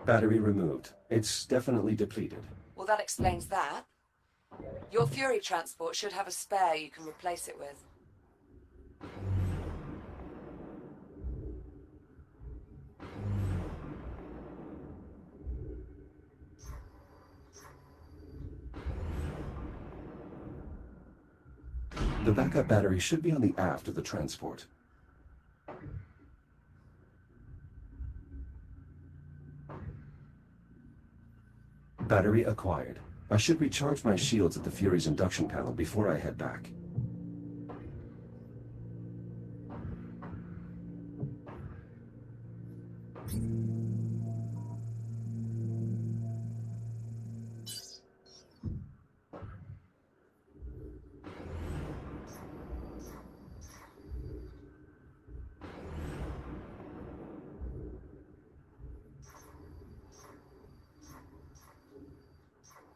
Battery removed. It's definitely depleted. Well, that explains that. Your Fury transport should have a spare you can replace it with. The backup battery should be on the aft of the transport. Battery acquired. I should recharge my shields at the Fury's induction panel before I head back.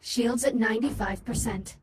Shields at 95%.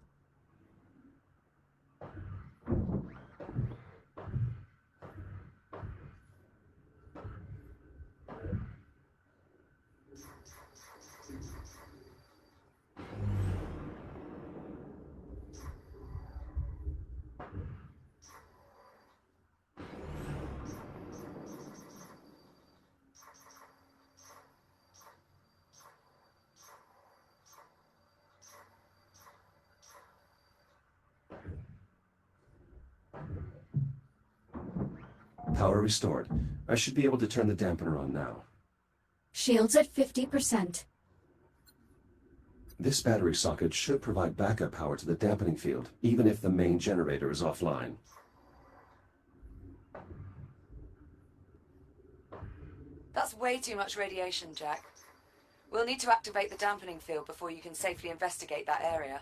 Power restored. I should be able to turn the dampener on now. Shields at 50%. This battery socket should provide backup power to the dampening field, even if the main generator is offline. That's way too much radiation, Jack. We'll need to activate the dampening field before you can safely investigate that area.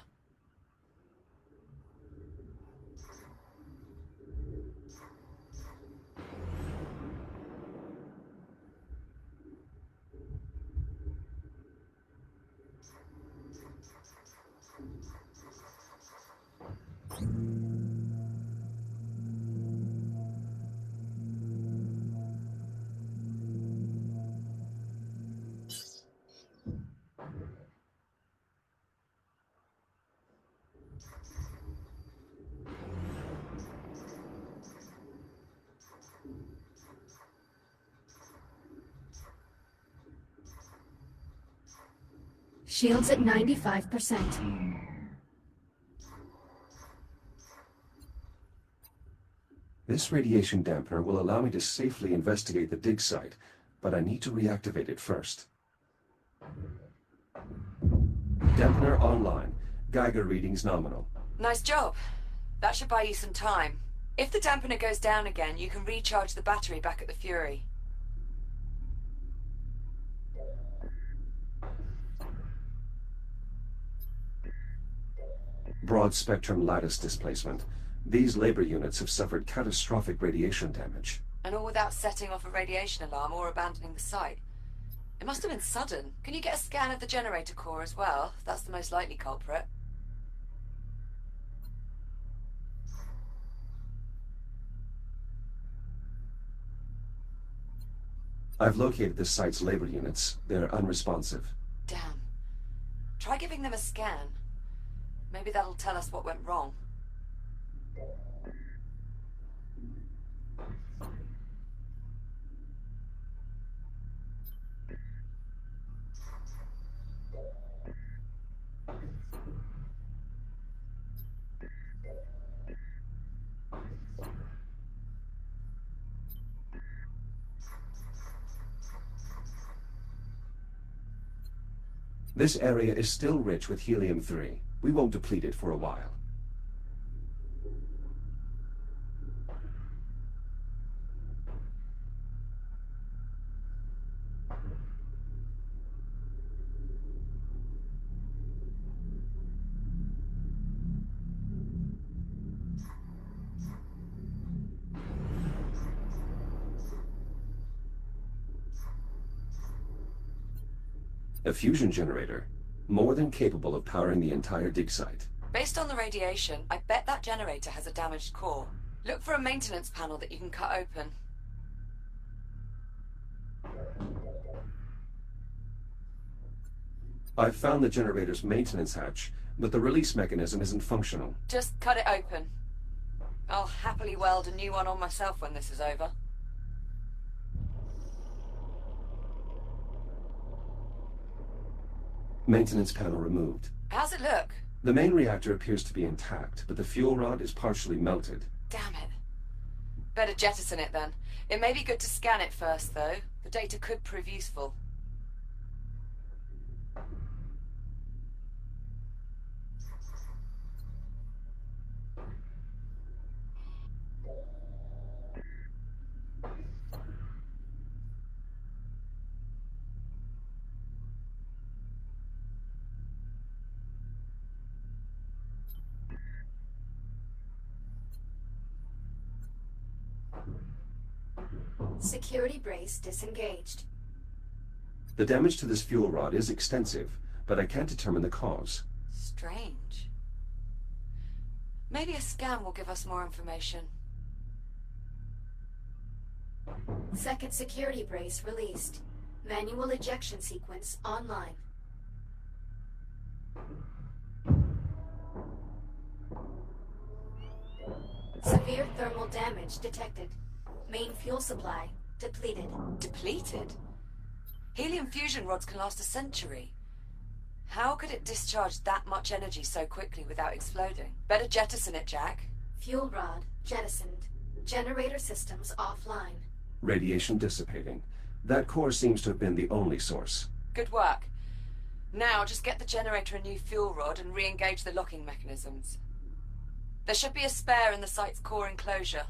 Shields at 95%. This radiation dampener will allow me to safely investigate the dig site, but I need to reactivate it first. Dampener online. Geiger readings nominal. Nice job. That should buy you some time. If the dampener goes down again, you can recharge the battery back at the Fury. Broad-spectrum lattice displacement. These labor units have suffered catastrophic radiation damage. And all without setting off a radiation alarm or abandoning the site. It must have been sudden. Can you get a scan of the generator core as well? That's the most likely culprit. I've located the site's labor units. They're unresponsive. Damn. Try giving them a scan. Maybe that'll tell us what went wrong. This area is still rich with helium-3. We won't deplete it for a while. A fusion generator, more than capable of powering the entire dig site. Based on the radiation, I bet that generator has a damaged core. Look for a maintenance panel that you can cut open. I've found the generator's maintenance hatch, but the release mechanism isn't functional. Just cut it open. I'll happily weld a new one on myself when this is over. Maintenance panel removed. How's it look? The main reactor appears to be intact, but the fuel rod is partially melted. Damn it. Better jettison it then. It may be good to scan it first, though. The data could prove useful. Security brace disengaged. The damage to this fuel rod is extensive, but I can't determine the cause. Strange. Maybe a scan will give us more information. Second security brace released. Manual ejection sequence online. Severe thermal damage detected. Main fuel supply depleted. Depleted? Helium fusion rods can last a century. How could it discharge that much energy so quickly without exploding? Better jettison it, Jack. Fuel rod jettisoned. Generator systems offline. Radiation dissipating. That core seems to have been the only source. Good work. Now just get the generator a new fuel rod and re-engage the locking mechanisms. There should be a spare in the site's core enclosure.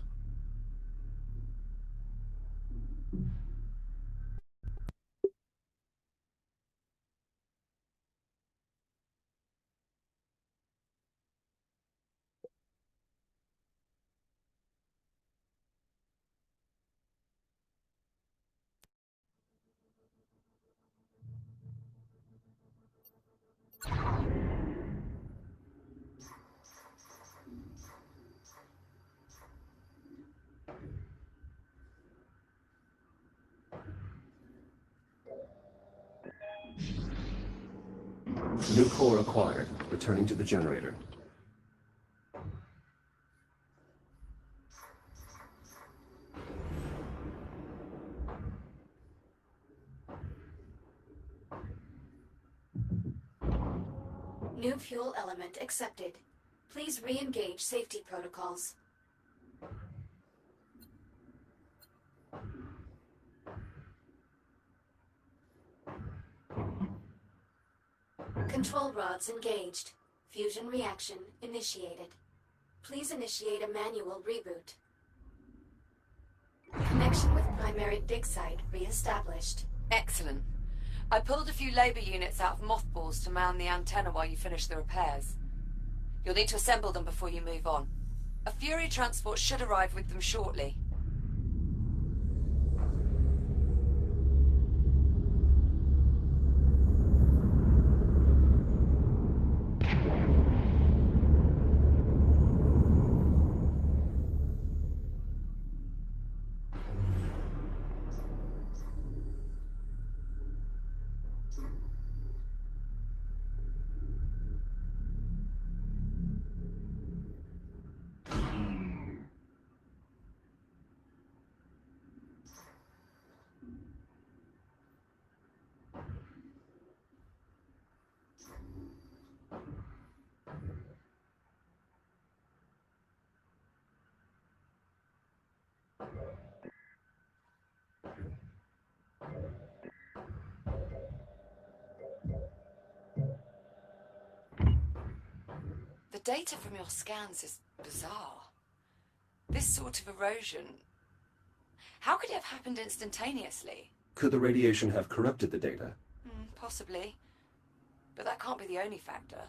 New core acquired. Returning to the generator. New fuel element accepted. Please re-engage safety protocols. Control rods engaged. Fusion reaction initiated. Please initiate a manual reboot. Connection with primary dig site re-established. Excellent. I pulled a few labor units out of mothballs to mount the antenna while you finish the repairs. You'll need to assemble them before you move on. A Fury transport should arrive with them shortly. The data from your scans is bizarre. This sort of erosion... How could it have happened instantaneously? Could the radiation have corrupted the data? Possibly. But that can't be the only factor.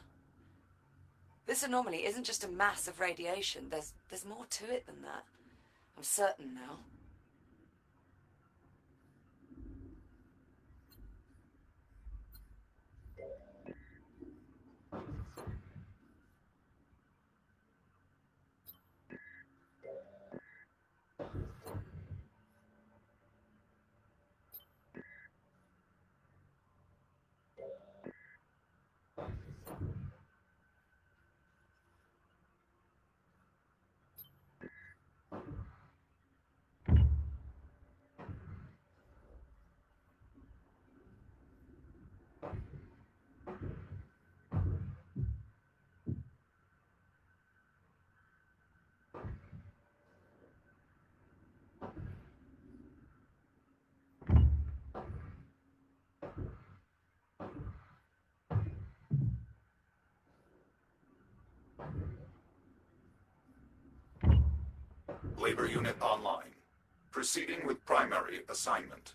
This anomaly isn't just a mass of radiation. There's more to it than that. I'm certain now. Labor unit online. Proceeding with primary assignment.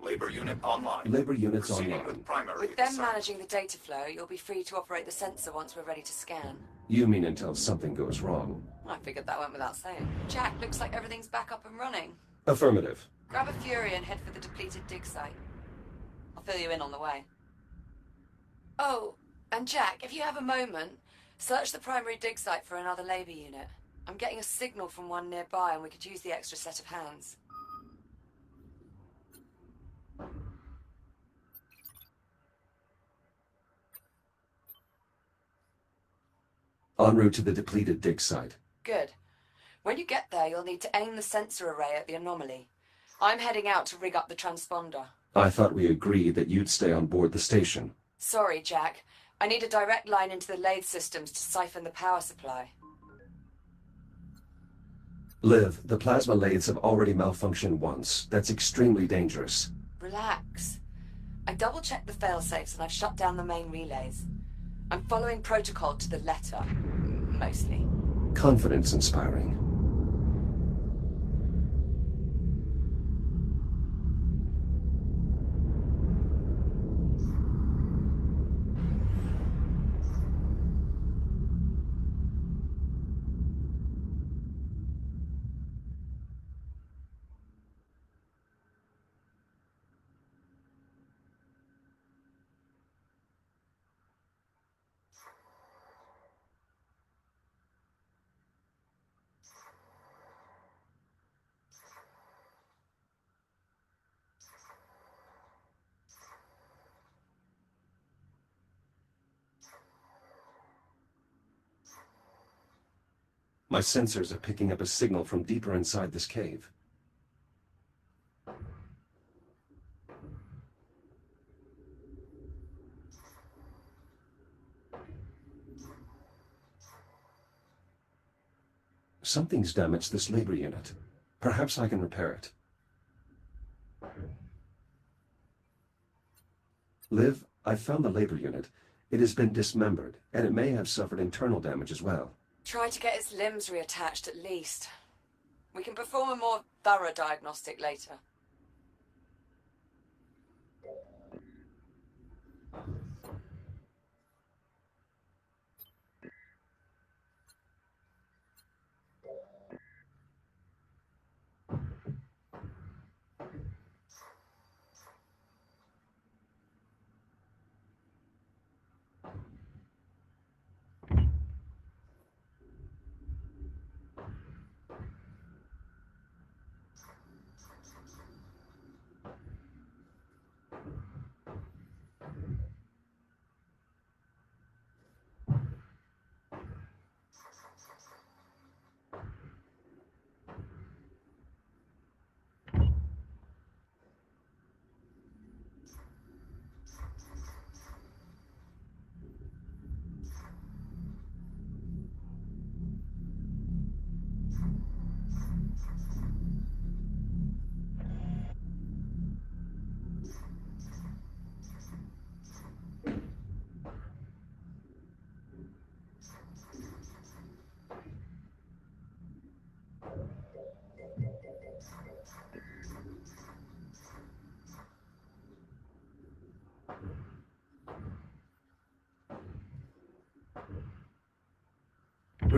Labor unit online. Labor units Proceeding online. with primary With them assignment. managing the data flow, you'll be free to operate the sensor once we're ready to scan. You mean until something goes wrong? I figured that went without saying. Jack, looks like everything's back up and running. Affirmative. Grab a Fury and head for the Depleted Dig Site. I'll fill you in on the way. Oh, and Jack, if you have a moment, search the primary dig site for another labor unit. I'm getting a signal from one nearby and we could use the extra set of hands. En route to the depleted dig site. Good. When you get there, you'll need to aim the sensor array at the anomaly. I'm heading out to rig up the transponder. I thought we agreed that you'd stay on board the station. Sorry, Jack. I need a direct line into the lathe systems to siphon the power supply. Liv, the plasma lathes have already malfunctioned once. That's extremely dangerous. Relax. I double-checked the fail-safes and I've shut down the main relays. I'm following protocol to the letter. Mostly. Confidence inspiring. My sensors are picking up a signal from deeper inside this cave. Something's damaged this labor unit. Perhaps I can repair it. Liv, I found the labor unit. It has been dismembered, and it may have suffered internal damage as well. Try to get its limbs reattached at least. We can perform a more thorough diagnostic later.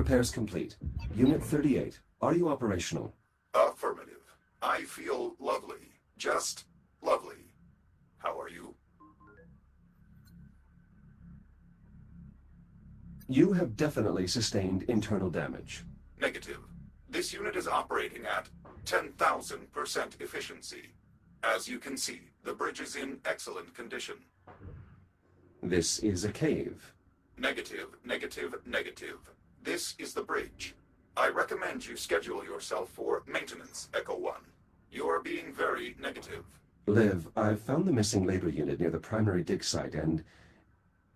Repairs complete. Unit 38, are you operational? Affirmative. I feel lovely. Just lovely. How are you? You have definitely sustained internal damage. Negative. This unit is operating at 10,000% efficiency. As you can see, the bridge is in excellent condition. This is a cave. Negative, negative, negative. This is the bridge. I recommend you schedule yourself for maintenance, Echo 1. You are being very negative. Liv, I've found the missing labor unit near the primary dig site and,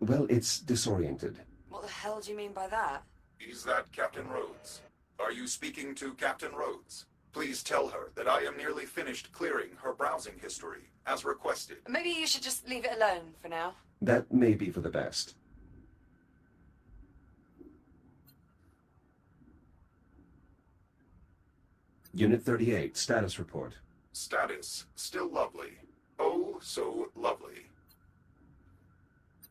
well, it's disoriented. What the hell do you mean by that? Is that Captain Rhodes? Are you speaking to Captain Rhodes? Please tell her that I am nearly finished clearing her browsing history, as requested. Maybe you should just leave it alone for now. That may be for the best. Unit 38, status report. Status, still lovely. Oh, so lovely.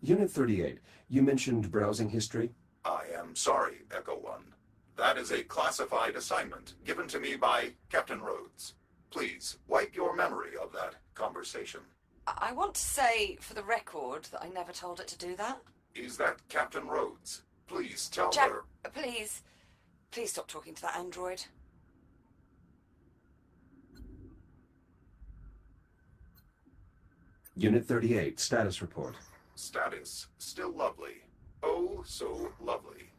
Unit 38, you mentioned browsing history? I am sorry, Echo 1. That is a classified assignment given to me by Captain Rhodes. Please, wipe your memory of that conversation. I want to say, for the record, that I never told it to do that. Is that Captain Rhodes? Please tell Jack, her. please. Please stop talking to that android. Unit 38, status report. Status, still lovely. Oh, so lovely.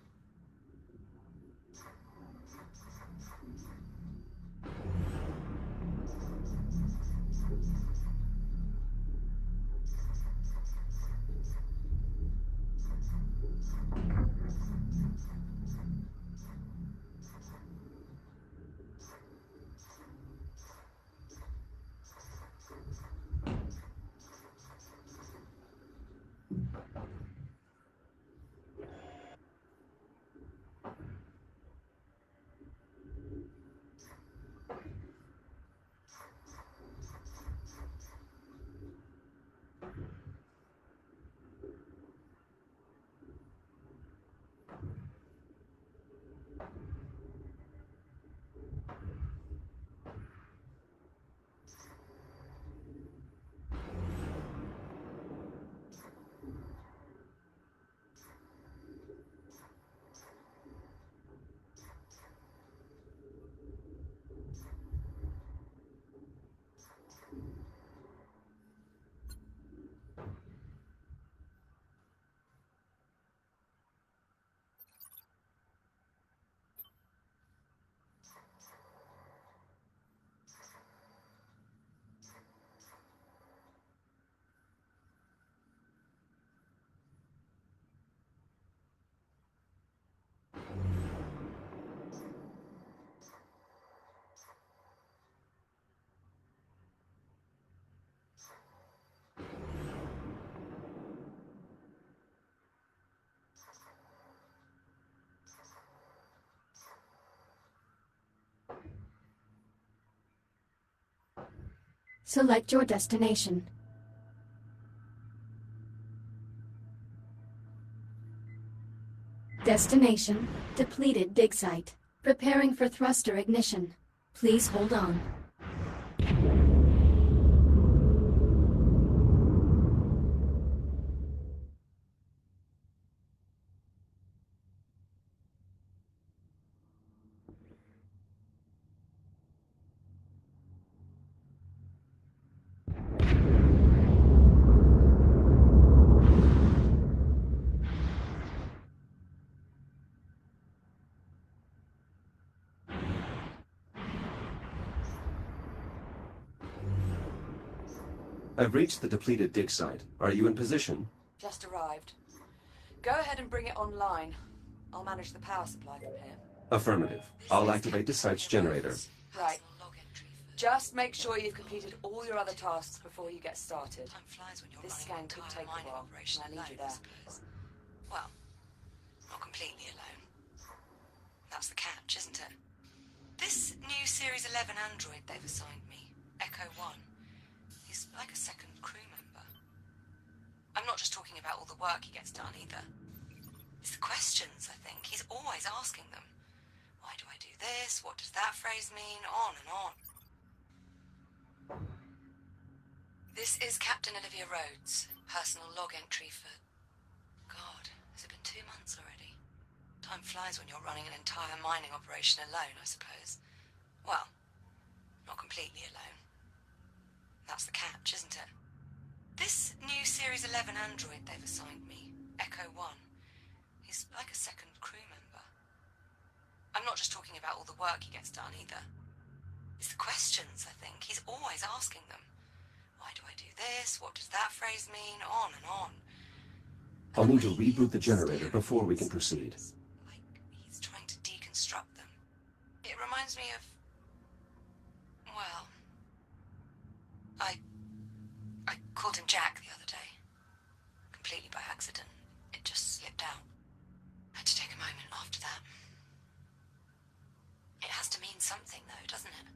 Select your destination. Destination, Depleted Dig Site. Preparing for thruster ignition. Please hold on. I've reached the depleted dig site. Are you in position? Just arrived. Go ahead and bring it online. I'll manage the power supply from here. Affirmative. I'll activate the site's generator. Right. Just make sure you've completed all your other tasks before you get started. This scan could take a while, and I need you there. Well, not completely alone. That's the catch, isn't it? This new Series 11 android they've assigned me, Echo 1, is like a second crew member. I'm not just talking about all the work he gets done either. It's the questions, I think. He's always asking them. Why do I do this? What does that phrase mean? On and on. This is Captain Olivia Rhodes. Personal log entry for... God, has it been 2 months already? Time flies when you're running an entire mining operation alone, I suppose. Well, not completely alone. That's the catch, isn't it? This new Series 11 android they've assigned me, Echo 1, he's like a second crew member. I'm not just talking about all the work he gets done, either. It's the questions, I think. He's always asking them. Why do I do this? What does that phrase mean? On and on. I'll need to reboot the generator before we can proceed. Like he's trying to deconstruct them. It reminds me of... well... I called him Jack the other day. Completely by accident. It just slipped out. I had to take a moment after that. It has to mean something, though, doesn't it?